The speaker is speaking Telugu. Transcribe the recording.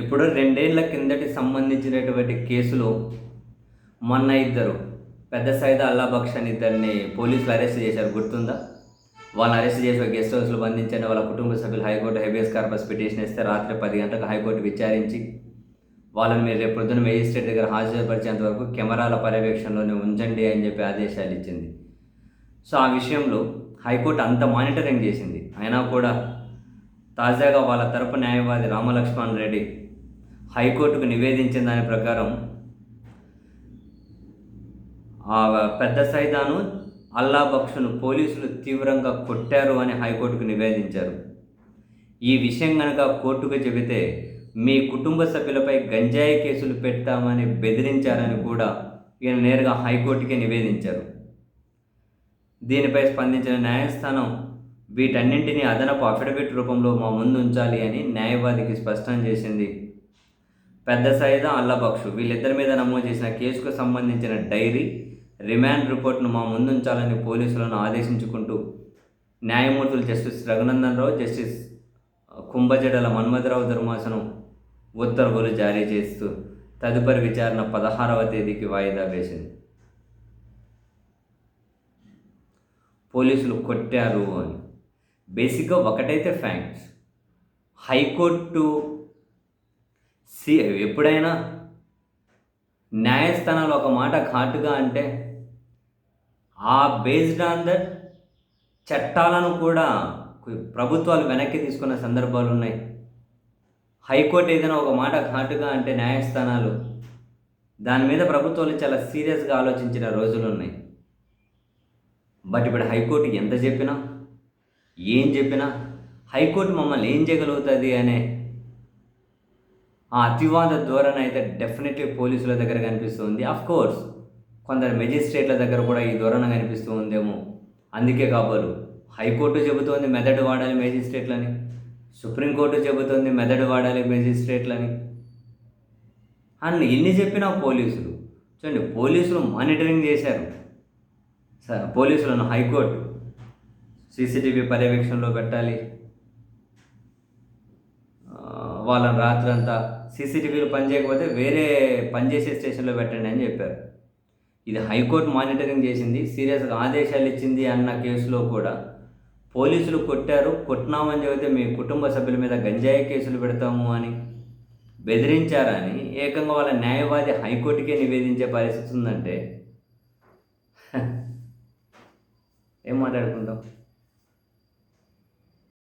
ఇప్పుడు 2 ఏళ్ల కిందటి సంబంధించినటువంటి కేసులో మొన్న ఇద్దరు పెద్ద సైదా అల్లా బక్ష్ అని ఇద్దరిని పోలీసులు అరెస్ట్ చేశారు, గుర్తుందా? వాళ్ళని అరెస్ట్ చేసి ఒక గెస్ట్ హౌస్‌లో బంధించండి. వాళ్ళ కుటుంబ సభ్యులు హైకోర్టు హెబియస్ కార్పస్ పిటిషన్ ఇస్తే రాత్రి 10 గంటలకు హైకోర్టు విచారించి వాళ్ళని మీరు రేపు పొద్దున్న మేజిస్ట్రేట్ దగ్గర హాజరుపరిచేంత వరకు కెమెరాల పర్యవేక్షణలోనే ఉంచండి అని చెప్పి ఆదేశాలు ఇచ్చింది. సో ఆ విషయంలో హైకోర్టు అంత మానిటరింగ్ చేసింది. అయినా కూడా తాజాగా వాళ్ళ తరపు న్యాయవాది రామలక్ష్మణ్ రెడ్డి హైకోర్టుకు నివేదించిన దాని ప్రకారం ఆ పెద్ద సైదాను అల్లా బక్షును పోలీసులు తీవ్రంగా కొట్టారు అని హైకోర్టుకు నివేదించారు. ఈ విషయం కనుక కోర్టుకు చెబితే మీ కుటుంబ సభ్యులపై గంజాయి కేసులు పెడతామని బెదిరించారని కూడా ఈయన నేరుగా హైకోర్టుకే నివేదించారు. దీనిపై స్పందించిన న్యాయస్థానం వీటన్నింటినీ అదనపు అఫిడవిట్ రూపంలో మా ముందు ఉంచాలి అని న్యాయవాదికి స్పష్టం చేసింది. పెద్ద సైదా అల్లా బక్షు వీళ్ళిద్దరి మీద నమోదు చేసిన కేసుకు సంబంధించిన డైరీ, రిమాండ్ రిపోర్ట్ను మా ముందుంచాలని పోలీసులను ఆదేశించుకుంటూ న్యాయమూర్తులు జస్టిస్ రఘునందన్ రావు, జస్టిస్ కుంభజడల మన్మథరావు ధర్మాసనం ఉత్తర్వులు జారీ చేస్తూ తదుపరి విచారణ 16వ తేదీకి వాయిదా వేసింది. పోలీసులు కొట్టారు అని బేసిక్గా ఒకటైతే ఫ్యాక్ట్స్, హైకోర్టు ఎప్పుడైనా న్యాయస్థానాలు ఒక మాట ఘాటుగా అంటే ఆ బేస్డ్ ఆన్ దట్ చట్టాలను కూడా ప్రభుత్వాలు వెనక్కి తీసుకున్న సందర్భాలు ఉన్నాయి. హైకోర్టు ఏదైనా ఒక మాట ఘాటుగా అంటే న్యాయస్థానాలు దాని మీద ప్రభుత్వాలు చాలా సీరియస్గా ఆలోచించిన రోజులు ఉన్నాయి. బట్ ఇప్పుడు హైకోర్టు ఎంత చెప్పినా ఏం చెప్పినా హైకోర్టు మమ్మల్ని ఏం చేయగలుగుతుంది అనే ఆ అతివాద ధోరణి అయితే డెఫినెట్లీ పోలీసుల దగ్గర కనిపిస్తుంది. కోర్స్ కొందరు మెజిస్ట్రేట్ల దగ్గర కూడా ఈ ధోరణి కనిపిస్తూ ఉందేమో. అందుకే కాబోలు హైకోర్టు చెబుతోంది మెదడు వాడాలి మెజిస్ట్రేట్లని, సుప్రీంకోర్టు చెబుతోంది మెదడు వాడాలి మెజిస్ట్రేట్లని అని ఎన్ని చెప్పినా పోలీసులు చూడండి, పోలీసులు మానిటరింగ్ చేశారు. పోలీసులను హైకోర్టు సీసీటీవీ పర్యవేక్షణలో పెట్టాలి, వాళ్ళని రాత్రంతా సీసీటీవీలు పనిచేయకపోతే వేరే పనిచేసే స్టేషన్లో పెట్టండి అని చెప్పారు. ఇది హైకోర్టు మానిటరింగ్ చేసింది, సీరియస్గా ఆదేశాలు ఇచ్చింది అన్న కేసులో కూడా పోలీసులు కొట్టారు, కొట్టినామని చెబితే మీ కుటుంబ సభ్యుల మీద గంజాయి కేసులు పెడతాము అని బెదిరించారని ఏకంగా వాళ్ళ న్యాయవాది హైకోర్టుకే నివేదించే పరిస్థితి ఉందంటే ఏం మాట్లాడుకుంటాం?